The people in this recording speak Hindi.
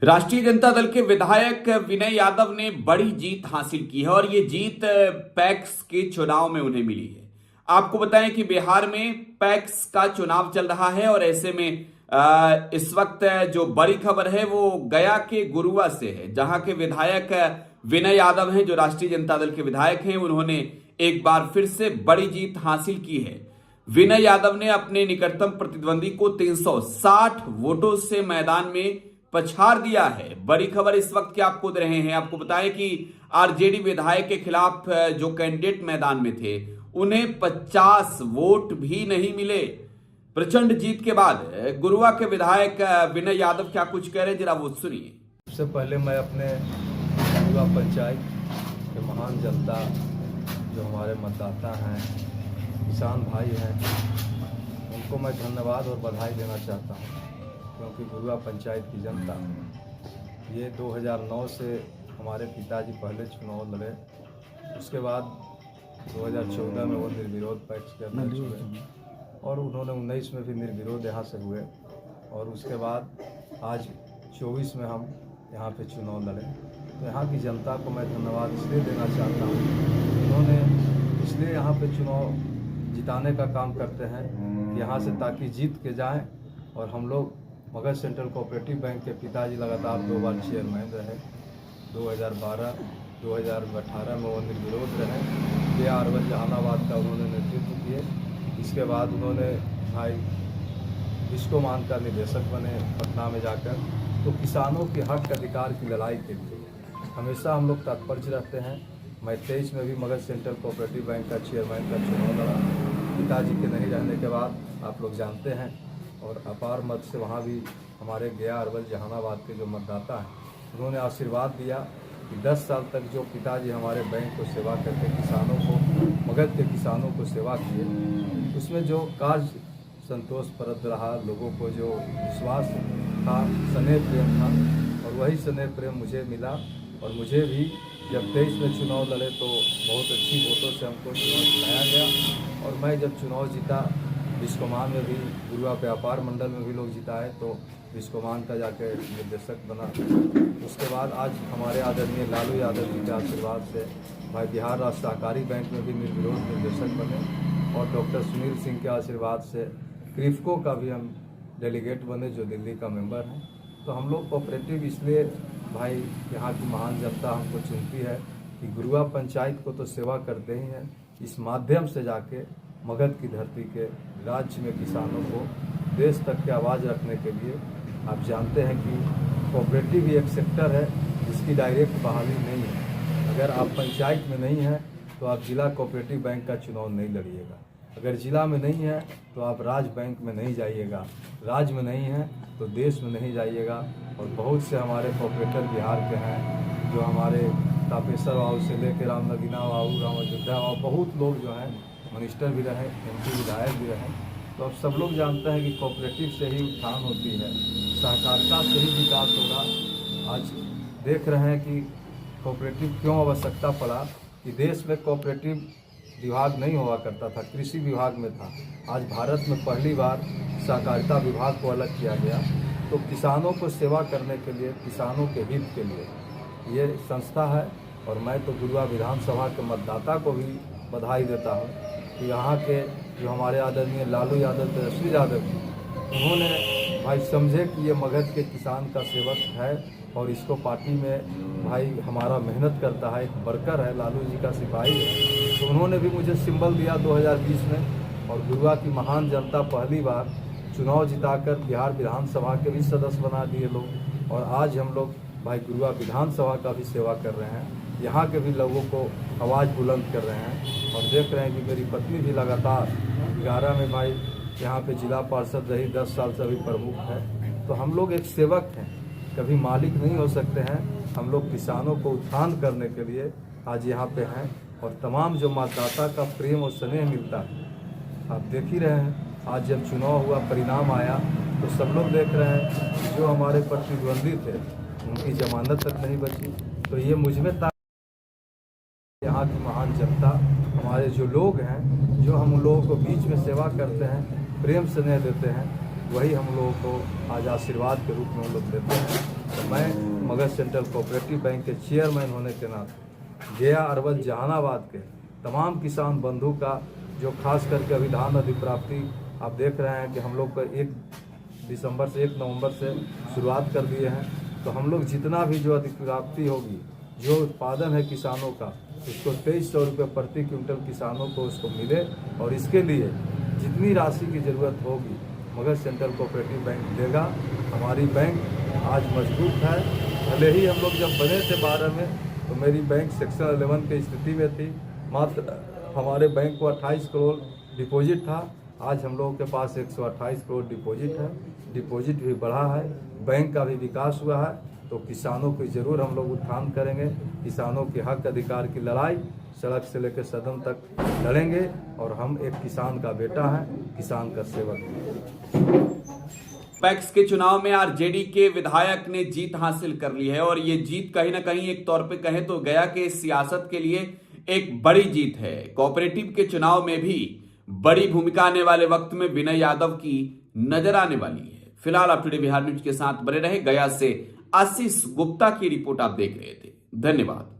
राष्ट्रीय जनता दल के विधायक विनय यादव ने बड़ी जीत हासिल की है और ये जीत पैक्स के चुनाव में उन्हें मिली है। आपको बताएं कि बिहार में पैक्स का चुनाव चल रहा है और ऐसे में इस वक्त जो बड़ी खबर है वो गया के गुरुआ से है, जहां के विधायक विनय यादव हैं, जो राष्ट्रीय जनता दल के विधायक हैं। उन्होंने एक बार फिर से बड़ी जीत हासिल की है। विनय यादव ने अपने निकटतम प्रतिद्वंदी को 360 वोटों से मैदान में पछाड़ दिया है। बड़ी खबर इस वक्त क्या आप कूद रहे हैं, आपको बताएं कि आरजेडी विधायक के खिलाफ जो कैंडिडेट मैदान में थे उन्हें 50 वोट भी नहीं मिले। प्रचंड जीत के बाद गुरुआ के विधायक विनय यादव क्या कुछ कह रहे हैं, जरा वो सुनिए। सबसे पहले मैं अपने गुरुआ पंचायत के महान जनता, जो हमारे मतदाता हैं, किसान भाई हैं, उनको मैं धन्यवाद और बधाई देना चाहता हूं, क्योंकि गुरुआ पंचायत की जनता ये 2009 से हमारे पिताजी पहले चुनाव लड़े, उसके बाद 2014 में वो निर्विरोध पैक्स के अध्यक्ष हुए और उन्होंने 19 में भी निर्विरोध यहाँ से हुए और उसके बाद आज 24 में हम यहाँ पे चुनाव लड़े। तो यहाँ की जनता को मैं धन्यवाद इसलिए देना चाहता हूँ, उन्होंने इसलिए यहाँ पे चुनाव जिताने का काम करते हैं कि यहाँ से ताकि जीत के जाएं। और हम लोग मगध सेंट्रल कोऑपरेटिव बैंक के पिताजी लगातार 2 बार चेयरमैन रहे, 2012, 2018 में वो निर्विरोध रहे, गया अरवल जहानाबाद का उन्होंने नेतृत्व किए। इसके बाद उन्होंने भाई विश्वमान का निदेशक बने पटना में जाकर। तो किसानों के हक अधिकार की लड़ाई के लिए हमेशा हम लोग तत्पर रहते हैं। मैं 23 में भी मगध सेंट्रल कोऑपरेटिव बैंक का चेयरमैन का चुनाव लड़ा, पिताजी के नहीं रहने के बाद, आप लोग जानते हैं। और अपार मत से वहाँ भी हमारे गया अरवल जहानाबाद के जो मतदाता हैं, उन्होंने आशीर्वाद दिया कि 10 साल तक जो पिताजी हमारे बैंक को सेवा करके किसानों को, मगध के किसानों को सेवा किए, उसमें जो कार्य संतोषप्रद रहा, लोगों को जो विश्वास था, स्नेह प्रेम था, और वही स्नेह प्रेम मुझे मिला। और मुझे भी जब 23 में चुनाव लड़े तो बहुत अच्छी वोटों से हमको चुनाव जिताया गया। और मैं जब चुनाव जीता, विश्वमान में भी, गुरुआ व्यापार मंडल में भी लोग जिताए, तो विश्वमान का जाकर निर्देशक बना। उसके बाद आज हमारे आदरणीय लालू यादव जी के आशीर्वाद से भाई बिहार राज्य सहकारी बैंक में भी निर्विरोध निर्देशक बने, और डॉक्टर सुनील सिंह के आशीर्वाद से क्रिफको का भी हम डेलीगेट बने, जो दिल्ली का मेंबर हैं। तो हम लोग कोऑपरेटिव इसलिए भाई यहाँ की महान जनता हमको चुनती है कि गुरुआ पंचायत को तो सेवा करते ही हैं, इस माध्यम से जाके मगध की धरती के राज्य में किसानों को देश तक की आवाज़ रखने के लिए। आप जानते हैं कि कोऑपरेटिव ही एक सेक्टर है जिसकी डायरेक्ट बहाली नहीं है। अगर आप पंचायत में नहीं हैं तो आप जिला कोऑपरेटिव बैंक का चुनाव नहीं लड़िएगा, अगर जिला में नहीं है तो आप राज्य बैंक में नहीं जाइएगा, राज्य में नहीं है तो देश में नहीं जाइएगा। और बहुत से हमारे कोऑपरेटर बिहार के हैं, जो हमारे तापेश्वर बाबू से लेकर रामनगीना बाबू, राम अयोध्या बाबू, बहुत लोग जो हैं मिनिस्टर भी रहे, एमपी विधायक भी रहे। तो अब सब लोग जानते हैं कि कोऑपरेटिव से ही उत्थान होती है, सहकारिता से ही विकास होगा। आज देख रहे हैं कि कोऑपरेटिव क्यों आवश्यकता पड़ा, कि देश में कोऑपरेटिव विभाग नहीं हुआ करता था, कृषि विभाग में था। आज भारत में पहली बार सहकारिता विभाग को अलग किया गया। तो किसानों को सेवा करने के लिए, किसानों के हित के लिए ये संस्था है। और मैं तो गुरुआ विधानसभा के मतदाता को भी बधाई देता हूँ कि यहाँ के जो हमारे आदरणीय लालू यादव, तेजस्वी यादव जी, उन्होंने भाई समझे कि ये मगध के किसान का सेवक है और इसको पार्टी में भाई हमारा मेहनत करता है, एक वर्कर है, लालू जी का सिपाही है। तो उन्होंने भी मुझे सिंबल दिया 2020 में, और गुरुआ की महान जनता पहली बार चुनाव जिताकर बिहार विधानसभा के भी सदस्य बना दिए लोग। और आज हम लोग भाई गुरुआ विधानसभा का भी सेवा कर रहे हैं, यहाँ के भी लोगों को आवाज़ बुलंद कर रहे हैं। और देख रहे हैं कि मेरी पत्नी भी लगातार 11 में भाई यहाँ पे जिला पार्षद रही, 10 साल से अभी प्रमुख है। तो हम लोग एक सेवक हैं, कभी मालिक नहीं हो सकते हैं। हम लोग किसानों को उत्थान करने के लिए आज यहाँ पे हैं। और तमाम जो मतदाता का प्रेम और स्नेह मिलता है, आप देख ही रहे हैं। आज जब चुनाव हुआ, परिणाम आया, तो सब लोग देख रहे हैं कि जो हमारे प्रतिद्वंदी थे उनकी जमानत तक नहीं बची। तो ये मुझ में यहाँ की महान जनता, हमारे जो लोग हैं, जो हम लोगों को बीच में सेवा करते हैं, प्रेम स्नेह देते हैं, वही हम लोगों को आज आशीर्वाद के रूप में हम लोग देते हैं। तो मैं मगध सेंट्रल कोऑपरेटिव बैंक के चेयरमैन होने के नाते गया अरवल जहानाबाद के तमाम किसान बंधु का, जो खास करके अभी धान अधिप्राप्ति आप देख रहे हैं कि हम लोग का 1 दिसंबर से 1 नवंबर से शुरुआत कर दिए हैं। तो हम लोग जितना भी जो अधिप्राप्ति होगी, जो उत्पादन है किसानों का, उसको 2300 रुपये प्रति क्विंटल किसानों को उसको मिले। और इसके लिए जितनी राशि की ज़रूरत होगी मगध सेंट्रल कोऑपरेटिव बैंक देगा। हमारी बैंक आज मजबूत है। भले ही हम लोग जब बने थे 12 में तो मेरी बैंक सेक्शन 11 की स्थिति में थी, मात्र हमारे बैंक को 28 करोड़ डिपॉजिट था। आज हम लोगों के पास 128 करोड़ डिपॉजिट है। डिपॉजिट भी बढ़ा है, बैंक का भी विकास हुआ है। तो किसानों की ज़रूर हम लोग उत्थान करेंगे। किसानों के हक अधिकार की लड़ाई सड़क से लेकर सदन तक लड़ेंगे। और हम एक किसान का बेटा है, किसान का सेवक। पैक्स के चुनाव में आरजेडी के विधायक ने जीत हासिल कर ली है और ये जीत कहीं ना कहीं एक तौर पे कहें तो गया के सियासत के लिए एक बड़ी जीत है। कोऑपरेटिव के चुनाव में भी बड़ी भूमिका आने वाले वक्त में विनय यादव की नजर आने वाली है। फिलहाल आप टुडे बिहार न्यूज के साथ बने रहे। गया से आशीष गुप्ता की रिपोर्ट आप देख रहे थे। धन्यवाद।